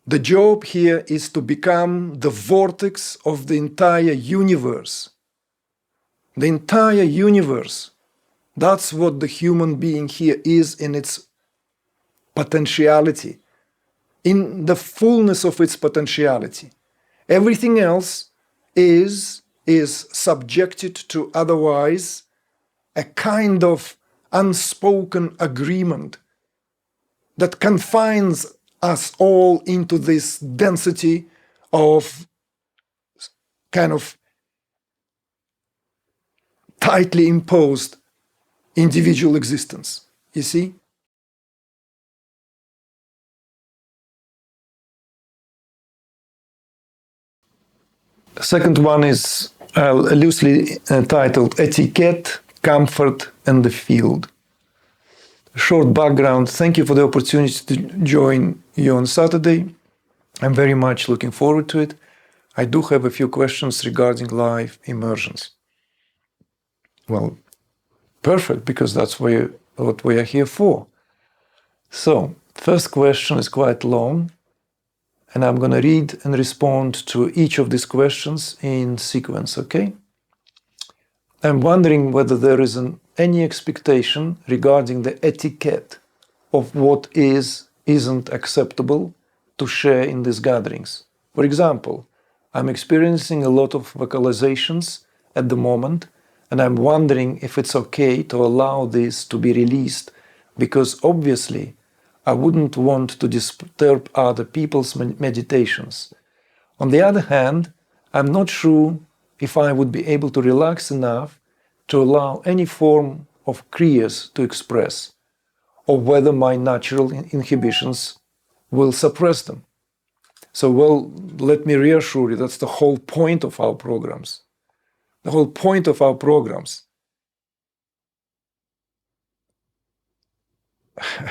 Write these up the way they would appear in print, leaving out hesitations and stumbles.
The job here is to become the vortex of the entire universe. The entire universe. That's what the human being here is in its potentiality, in the fullness of its potentiality. Everything else is subjected to otherwise a kind of unspoken agreement that confines us all into this density of kind of tightly imposed individual existence. You see? The second one is loosely titled Etiquette, Comfort and the Field. Short background. Thank you for the opportunity to join you on Saturday. I'm very much looking forward to it. I do have a few questions regarding live immersions. Well, perfect, because that's what we are here for. So, first question is quite long, and I'm going to read and respond to each of these questions in sequence, okay? I'm wondering whether there is any expectation regarding the etiquette of what isn't acceptable to share in these gatherings. For example, I'm experiencing a lot of vocalizations at the moment, and I'm wondering if it's okay to allow this to be released, because obviously I wouldn't want to disturb other people's meditations. On the other hand, I'm not sure if I would be able to relax enough to allow any form of Kriyas to express, or whether my natural inhibitions will suppress them. So, well, let me reassure you, that's the whole point of our programs. The whole point of our programs.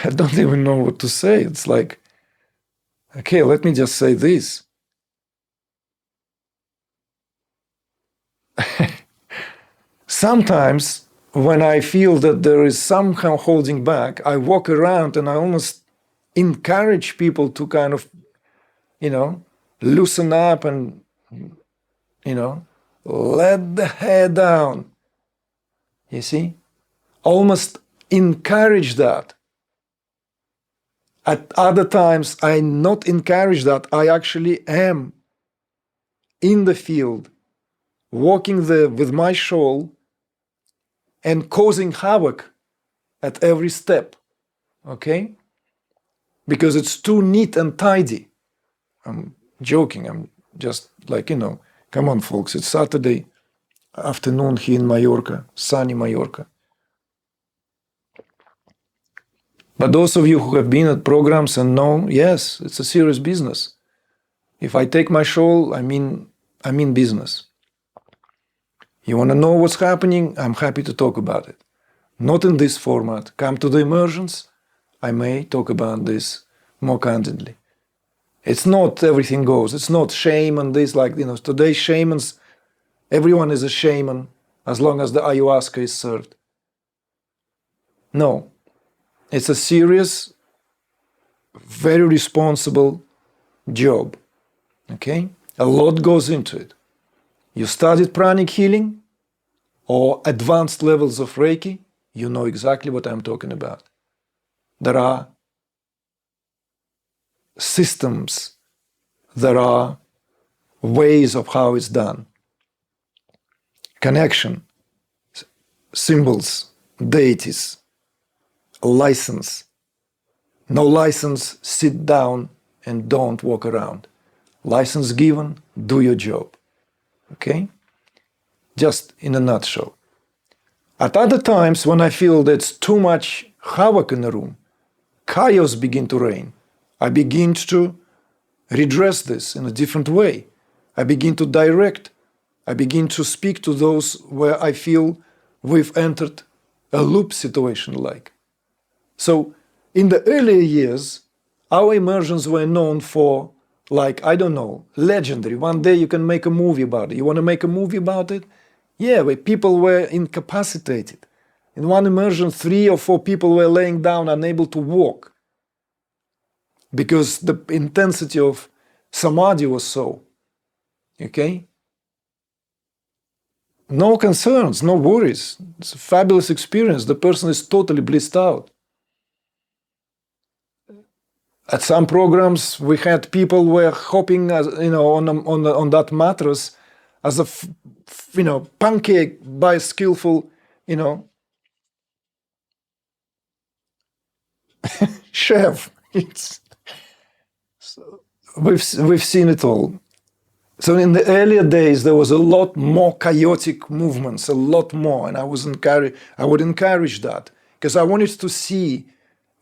I don't even know what to say. It's like, okay, let me just say this. Sometimes when I feel that there is somehow holding back, I walk around and I almost encourage people to kind of, loosen up and, let the head down. You see? Almost encourage that. At other times, I not encourage that. I actually am in the field, walking there with my shawl and causing havoc at every step, okay? Because it's too neat and tidy. I'm joking. I'm just like, come on, folks. It's Saturday afternoon here in Mallorca, sunny Mallorca. But those of you who have been at programs and know, yes, it's a serious business. If I take my shawl, I mean business. You want to know what's happening? I'm happy to talk about it. Not in this format. Come to the Immersions. I may talk about this more candidly. It's not everything goes. It's not shaman, this, today shamans, everyone is a shaman as long as the ayahuasca is served. No. It's a serious, very responsible job, okay? A lot goes into it. You studied pranic healing or advanced levels of Reiki, you know exactly what I'm talking about. There are systems, there are ways of how it's done. Connection, symbols, deities, license. No license, sit down and don't walk around. License given, do your job. Okay? Just in a nutshell. At other times, when I feel there's too much havoc in the room, chaos begin to reign. I begin to redress this in a different way. I begin to direct. I begin to speak to those where I feel we've entered a loop situation like. So, in the earlier years, our immersions were known for, legendary. One day you can make a movie about it. You want to make a movie about it? Yeah, where people were incapacitated. In one immersion, 3 or 4 people were laying down, unable to walk. because the intensity of samadhi was so. Okay? No concerns, no worries. It's a fabulous experience. The person is totally blissed out. At some programs, we had people were hopping, on that mattress as a, pancake by a skillful, chef. We've seen it all. So in the earlier days, there was a lot more chaotic movements, a lot more, and I would encourage that because I wanted to see.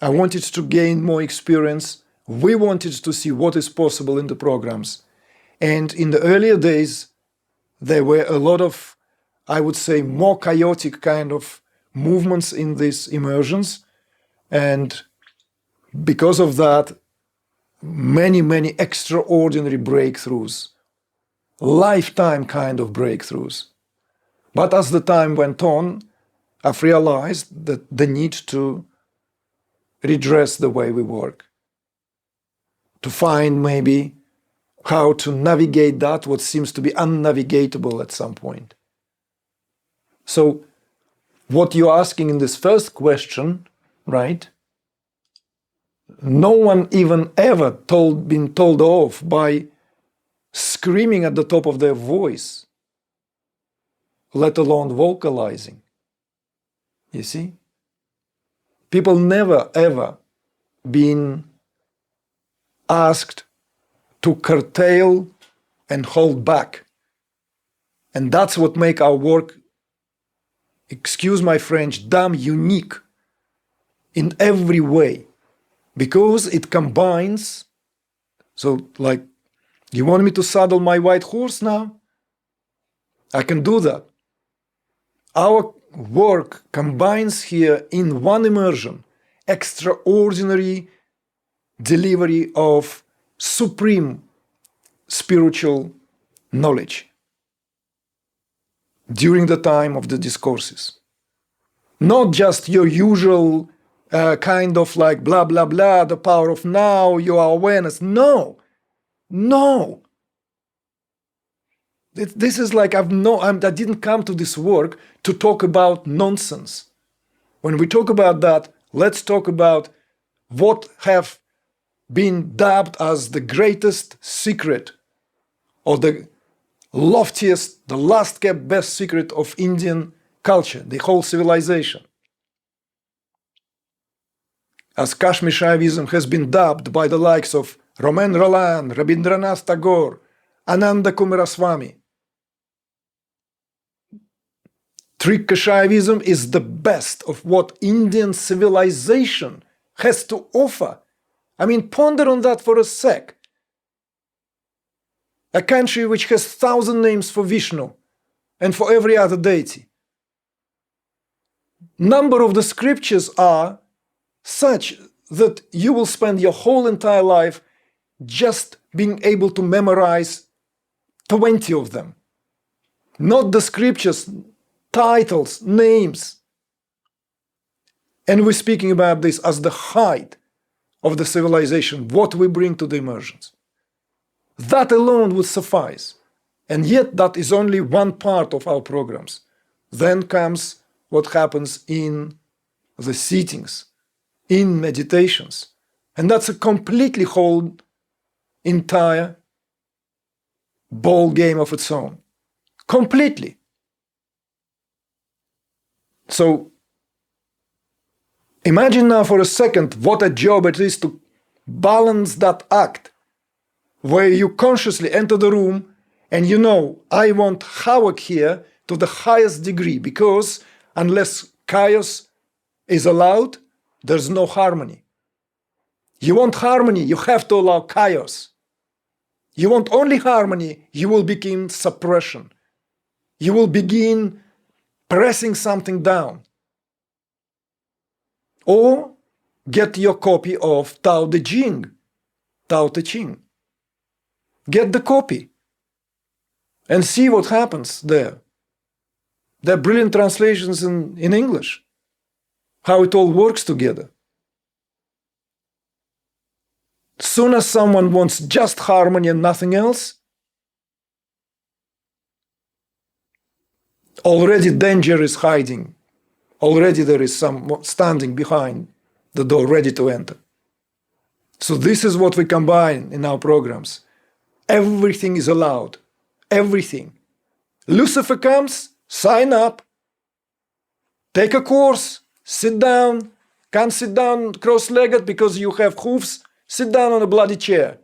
I wanted to gain more experience. We wanted to see what is possible in the programs. And in the earlier days, there were a lot of, I would say, more chaotic kind of movements in these immersions. And because of that, many, many extraordinary breakthroughs, lifetime kind of breakthroughs. But as the time went on, I've realized that the need to redress the way we work, to find maybe how to navigate that what seems to be unnavigatable at some point. So what you're asking in this first question, right? No one even ever been told off by screaming at the top of their voice, let alone vocalizing. You see? People never, ever been asked to curtail and hold back. And that's what make our work, excuse my French, damn unique in every way. Because it combines, so like, you want me to saddle my white horse now? I can do that. Our work combines here in one immersion extraordinary delivery of supreme spiritual knowledge during the time of the discourses. Not just your usual kind of like blah, blah, blah, the power of now, your awareness. No. This is like I didn't come to this work to talk about nonsense. When we talk about that, let's talk about what have been dubbed as the greatest secret or the loftiest, the last kept best secret of Indian culture, the whole civilization. As Kashmir Shaivism has been dubbed by the likes of Romain Rolland, Rabindranath Tagore, Ananda Kumaraswamy. Trikka Shaivism is the best of what Indian civilization has to offer. I mean, ponder on that for a sec. A country which has 1,000 names for Vishnu and for every other deity. Number of the scriptures are such that you will spend your whole entire life just being able to memorize 20 of them. Not the scriptures, titles, names. And we're speaking about this as the height of the civilization, what we bring to the immersions. That alone would suffice. And yet that is only one part of our programs. Then comes what happens in the sittings, in meditations. And that's a completely whole entire ball game of its own. Completely. So imagine now for a second what a job it is to balance that act where you consciously enter the room and you know, I want havoc here to the highest degree because unless chaos is allowed, there's no harmony. You want harmony, you have to allow chaos. You want only harmony, you will begin suppression. You will begin pressing something down. Or get your copy of Tao Te Ching. Tao Te Ching. Get the copy and see what happens there. There are brilliant translations in English, how it all works together. Soon as someone wants just harmony and nothing else, already danger is hiding. Already there is someone standing behind the door ready to enter. So this is what we combine in our programs. Everything is allowed. Everything. Lucifer comes, sign up. Take a course, sit down. Can't sit down cross-legged because you have hoofs. Sit down on a bloody chair.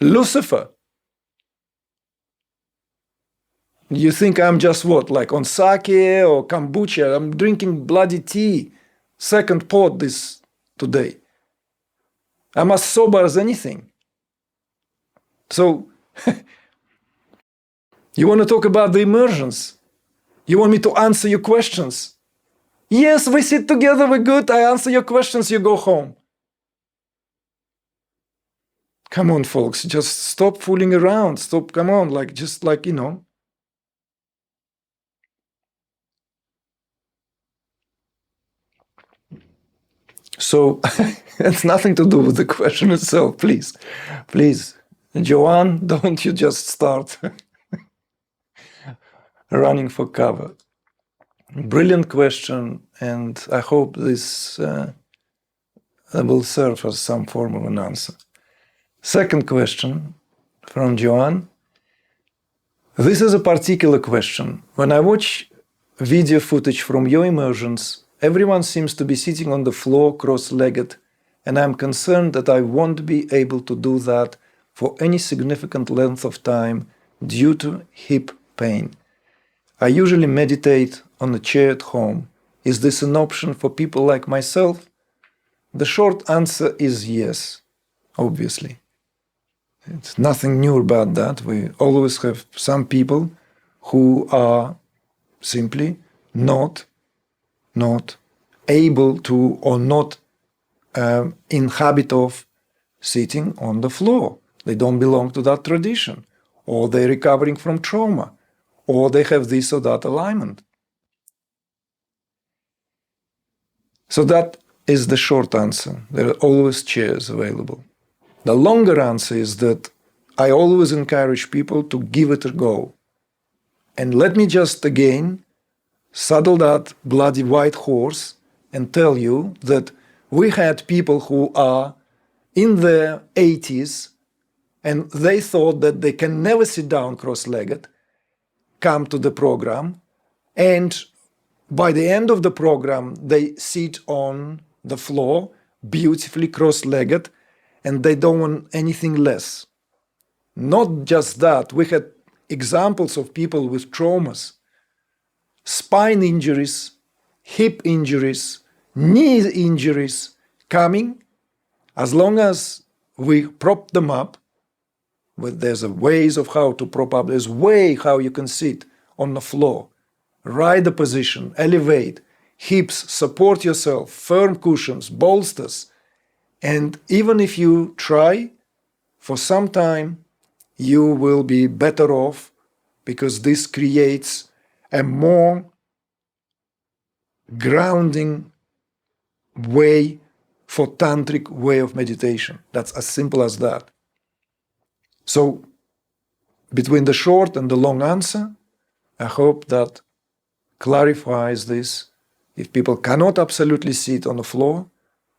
Lucifer. You think I'm just what, like on sake or kombucha? I'm drinking bloody tea. Second pot this today. I'm as sober as anything. So, you want to talk about the immersions? You want me to answer your questions? Yes, we sit together, we're good. I answer your questions, you go home. Come on, folks, just stop fooling around. Stop, come on, just like, you know. So, it's nothing to do with the question itself, please. Please, Joanne, don't you just start running for cover. Brilliant question, and I hope this will serve as some form of an answer. Second question from Joanne. This is a particular question. When I watch video footage from your immersions, everyone seems to be sitting on the floor cross-legged, and I'm concerned that I won't be able to do that for any significant length of time due to hip pain. I usually meditate on a chair at home. Is this an option for people like myself? The short answer is yes, obviously. It's nothing new about that. We always have some people who are simply not able to or not in habit of sitting on the floor. They don't belong to that tradition, or they're recovering from trauma, or they have this or that alignment. So that is the short answer. There are always chairs available. The longer answer is that I always encourage people to give it a go. And let me just again saddle that bloody white horse and tell you that we had people who are in their 80s and they thought that they can never sit down cross-legged, come to the program, and by the end of the program, they sit on the floor, beautifully cross-legged, and they don't want anything less. Not just that, we had examples of people with traumas, spine injuries, hip injuries, knee injuries coming. As long as we prop them up, there's a ways of how to prop up, there's way how you can sit on the floor, ride the position, elevate, hips, support yourself, firm cushions, bolsters. And even if you try, for some time, you will be better off because this creates a more grounding way for tantric way of meditation. That's as simple as that. So, between the short and the long answer, I hope that clarifies this. If people cannot absolutely sit on the floor,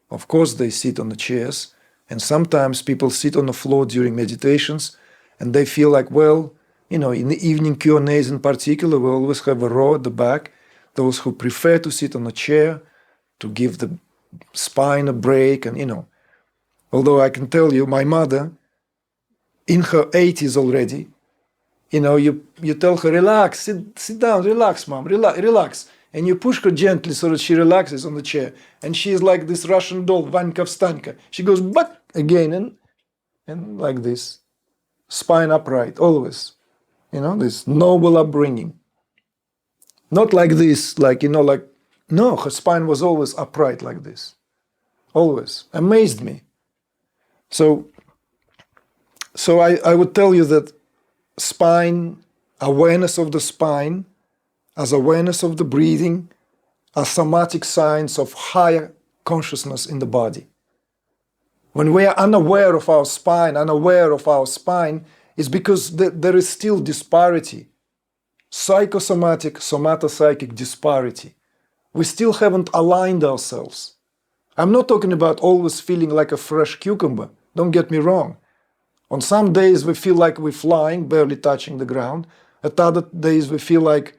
of course they sit on the chairs, and sometimes people sit on the floor during meditations and they feel like, well, you know, in the evening Q&As in particular, we always have a row at the back, those who prefer to sit on a chair to give the spine a break, and, you know, although I can tell you, my mother, in her 80s already, you know, you tell her, relax, sit down, relax, mom, relax. And you push her gently so that she relaxes on the chair. And she is like this Russian doll, Vanka Vstanka. She goes back again and like this. Spine upright, always. You know, this noble upbringing. Not like this, like, you know, like, no, her spine was always upright like this. Always. Amazed me. So I would tell you that spine, awareness of the spine, as awareness of the breathing, are somatic signs of higher consciousness in the body. When we are unaware of our spine, is because there is still disparity. Psychosomatic, somatopsychic disparity. We still haven't aligned ourselves. I'm not talking about always feeling like a fresh cucumber. Don't get me wrong. On some days we feel like we're flying, barely touching the ground. At other days we feel like,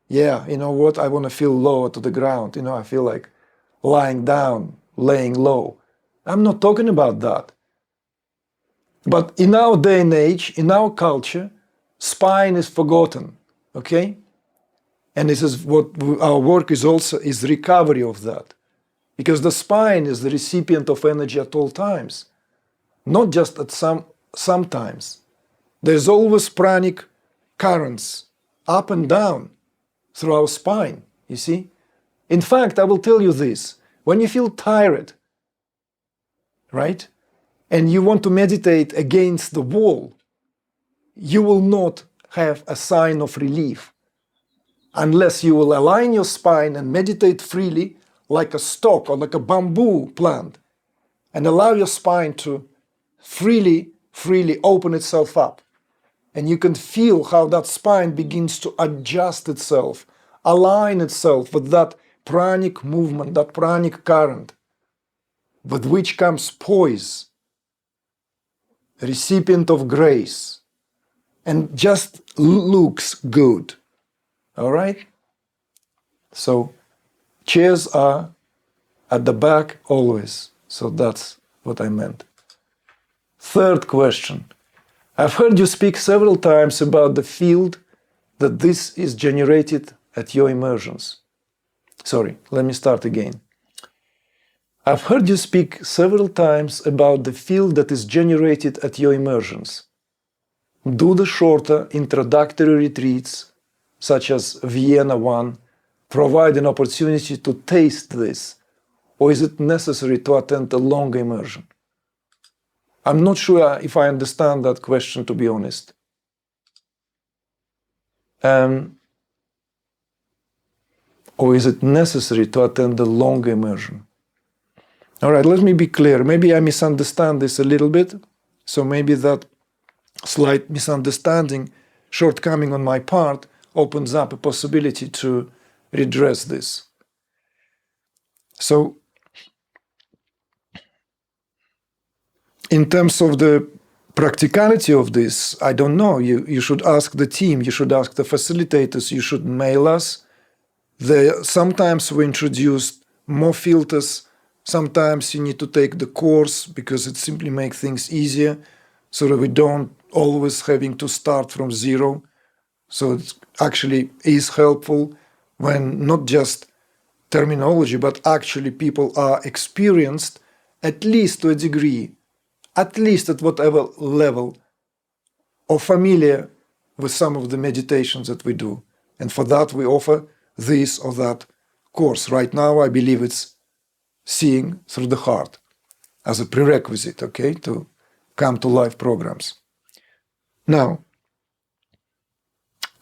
yeah, you know what, I want to feel lower to the ground. I feel like lying down, laying low. I'm not talking about that. But in our day and age, in our culture, spine is forgotten, okay? And this is what our work is also, is recovery of that. Because the spine is the recipient of energy at all times, not just at sometimes. There's always pranic currents up and down through our spine, you see? In fact, I will tell you this, when you feel tired, right? And you want to meditate against the wall, you will not have a sign of relief unless you will align your spine and meditate freely like a stalk or like a bamboo plant and allow your spine to freely open itself up. And you can feel how that spine begins to adjust itself, align itself with that pranic movement, that pranic current, with which comes poise, recipient of grace, and just looks good. All right? So chairs are at the back always. So that's what I meant. Third question. I've heard you speak several times about the field that this is generated at your immersions. Sorry, let me start again. I've heard you speak several times about the field that is generated at your immersions. Do the shorter introductory retreats, such as Vienna one, provide an opportunity to taste this, or is it necessary to attend a longer immersion? I'm not sure if I understand that question, to be honest. Or is it necessary to attend a longer immersion? All right, let me be clear. Maybe I misunderstand this a little bit. So maybe that slight misunderstanding, shortcoming on my part, opens up a possibility to redress this. So, in terms of the practicality of this, I don't know. You should ask the team, you should ask the facilitators, you should mail us. Sometimes we introduce more filters. Sometimes you need to take the course because it simply makes things easier so that we don't always having to start from zero. So it actually is helpful when not just terminology, but actually people are experienced, at least to a degree, at least at whatever level, or familiar with some of the meditations that we do. And for that we offer this or that course. Right now I believe it's seeing through the heart as a prerequisite, okay, to come to live programs. Now,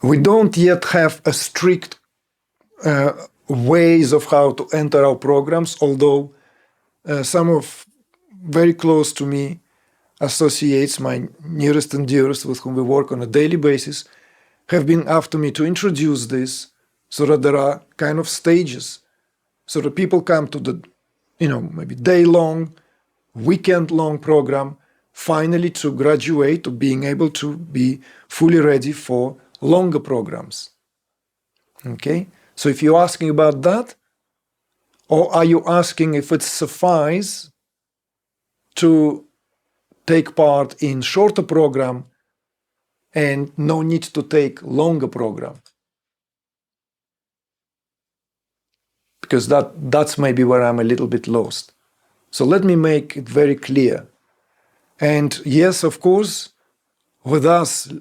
we don't yet have a strict ways of how to enter our programs, although some of very close to me associates, my nearest and dearest with whom we work on a daily basis, have been after me to introduce this so that there are kind of stages, so that people come to the, maybe day-long, weekend-long program, finally to graduate to being able to be fully ready for longer programs. Okay? So if you're asking about that, or are you asking if it suffices to take part in shorter program and no need to take longer program? Because that's maybe where I'm a little bit lost. So let me make it very clear. And yes, of course, with us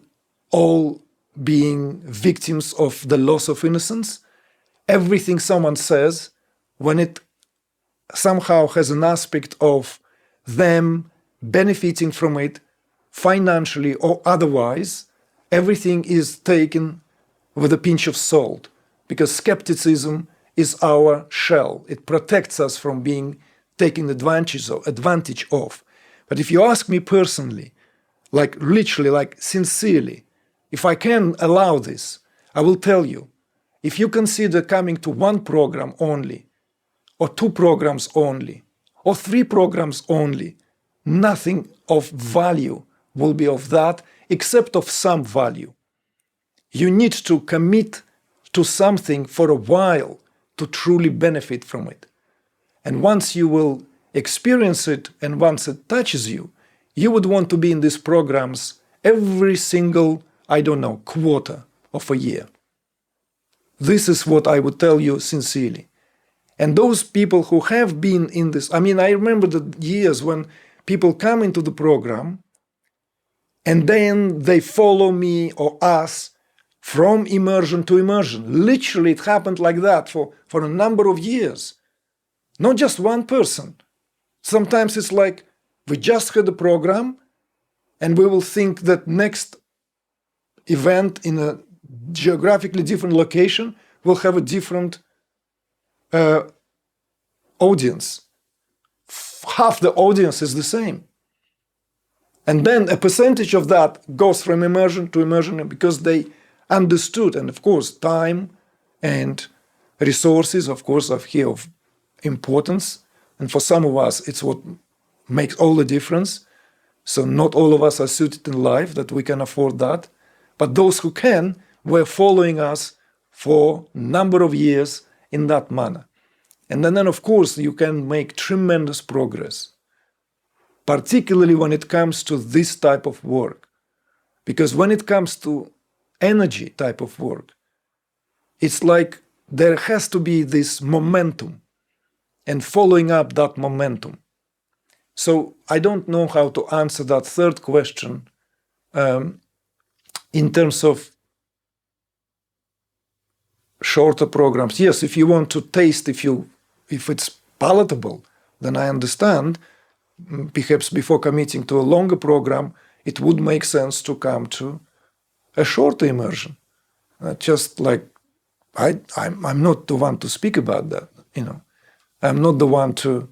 all being victims of the loss of innocence, everything someone says, when it somehow has an aspect of them benefiting from it financially or otherwise, everything is taken with a pinch of salt, because skepticism is our shell. It protects us from being taking advantage of. But if you ask me personally, like literally, like sincerely, if I can allow this, I will tell you, if you consider coming to one program only, or 2 programs only, or 3 programs only, nothing of value will be of that except of some value. You need to commit to something for a while to truly benefit from it. And once you will experience it and once it touches you, you would want to be in these programs every single, quarter of a year. This is what I would tell you sincerely. And those people who have been in this, I remember the years when people come into the program and then they follow me or us from immersion to immersion. Literally, it happened like that for a number of years. Not just one person. Sometimes it's like we just had a program and we will think that next event in a geographically different location will have a different audience. Half the audience is the same. And then a percentage of that goes from immersion to immersion because they understood. And of course, time and resources, of course, are here of importance. And for some of us, it's what makes all the difference. So not all of us are suited in life that we can afford that. But those who can were following us for a number of years in that manner. And then, of course, you can make tremendous progress, particularly when it comes to this type of work. Because when it comes to energy type of work, it's like there has to be this momentum and following up that momentum. So I don't know how to answer that third question in terms of shorter programs. Yes, if you want to taste, if it's palatable, then I understand. Perhaps before committing to a longer program, it would make sense to come to a shorter immersion. Just like I'm not the one to speak about that. I'm not the one to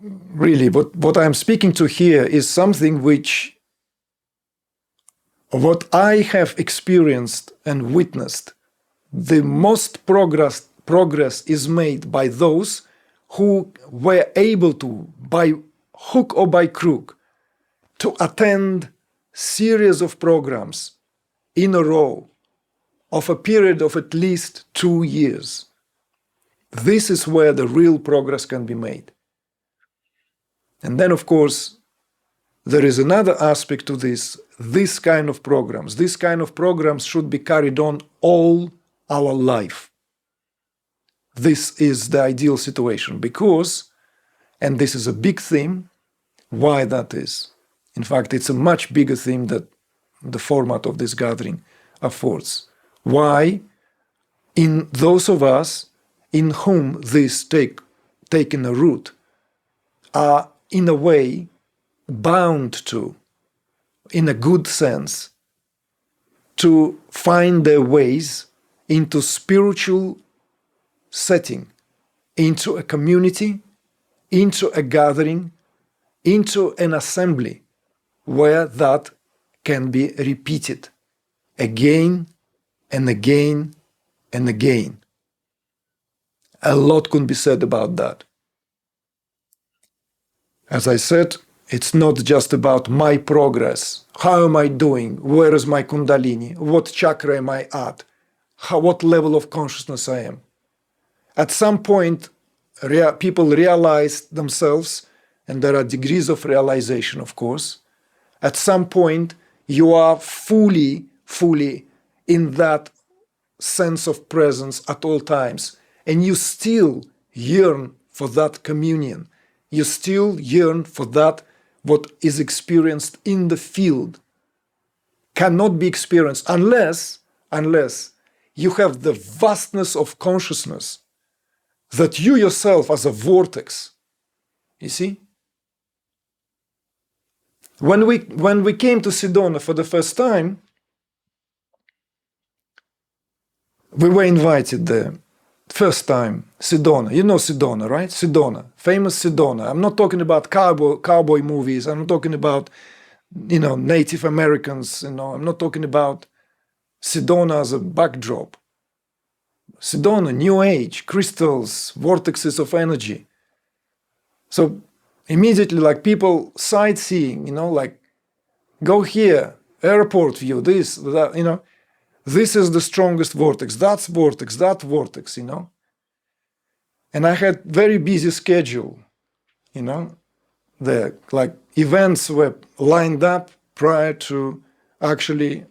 really. What I'm speaking to here is something which what I have experienced and witnessed. The most progress is made by those who were able to, by hook or by crook, to attend series of programs in a row of a period of at least 2 years. This is where the real progress can be made. And then, of course, there is another aspect to this. This kind of programs should be carried on all our life. This is the ideal situation because, and this is a big theme, why that is. In fact, it's a much bigger theme that the format of this gathering affords. Why, in those of us in whom this taken a root, are in a way bound to, in a good sense, to find their ways into spiritual setting, into a community, into a gathering, into an assembly where that can be repeated again and again and again. A lot can be said about that. As I said, it's not just about my progress. How am I doing? Where is my kundalini? What chakra am I at? What level of consciousness I am? At some point, people realize themselves, and there are degrees of realization, of course. At some point, you are fully in that sense of presence at all times, and you still yearn for that communion. You still yearn for that what is experienced in the field. Cannot be experienced unless you have the vastness of consciousness that you yourself as a vortex. You see? When we came to Sedona for the first time, we were invited there. first time, Sedona. You know Sedona, right? Sedona, famous Sedona. I'm not talking about cowboy movies. I'm not talking about, Native Americans. I'm not talking about Sedona as a backdrop. Sedona, New Age, crystals, vortexes of energy. So immediately, like people sightseeing, like go here, airport view, this, that, this is the strongest vortex, that vortex, And I had very busy schedule, the like events were lined up prior to actually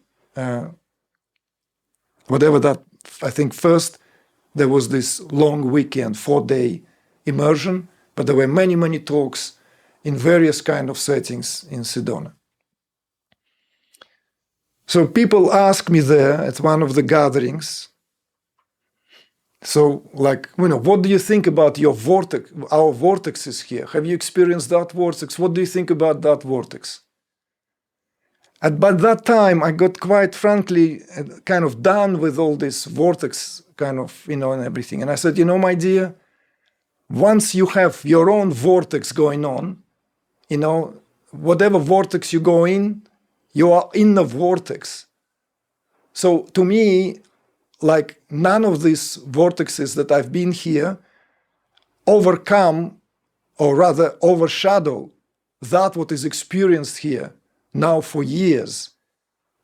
whatever that, I think first there was this long weekend, 4-day immersion, but there were many, many talks in various kind of settings in Sedona. So people ask me there at one of the gatherings, so like, what do you think about your vortex, our vortexes here? Have you experienced that vortex? What do you think about that vortex? And by that time, I got quite frankly kind of done with all this vortex kind of, and everything. And I said, my dear, once you have your own vortex going on, whatever vortex you go in, you are in the vortex. So to me, like none of these vortexes that I've been here overcome, or rather overshadow, that what is experienced here now for years.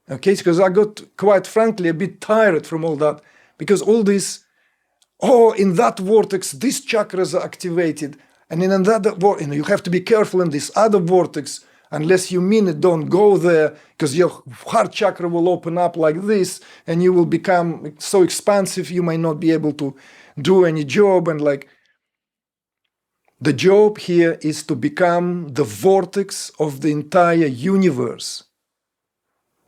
Okay, because I got, quite frankly, a bit tired from all that, because all this, in that vortex, these chakras are activated, and in another, you have to be careful in this other vortex, unless you mean it, don't go there, because your heart chakra will open up like this, and you will become so expansive, you might not be able to do any job, and like, the job here is to become the vortex of the entire universe.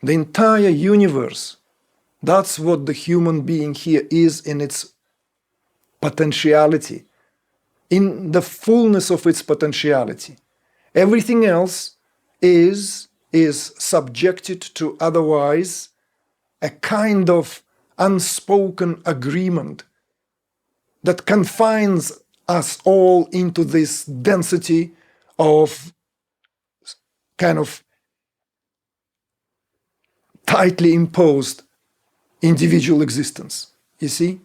The entire universe. That's what the human being here is in its potentiality, in the fullness of its potentiality. Everything else is subjected to otherwise a kind of unspoken agreement that confines us all into this density of kind of tightly imposed individual existence. You see?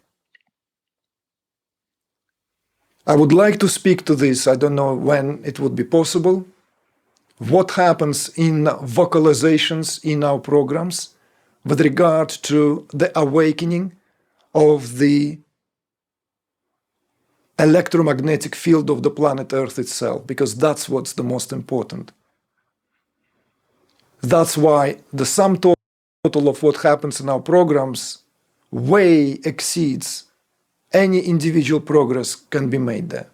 I would like to speak to this. I don't know when it would be possible. What happens in vocalizations in our programs with regard to the awakening of the electromagnetic field of the planet Earth itself, because that's what's the most important. That's why the sum total of what happens in our programs way exceeds any individual progress can be made there.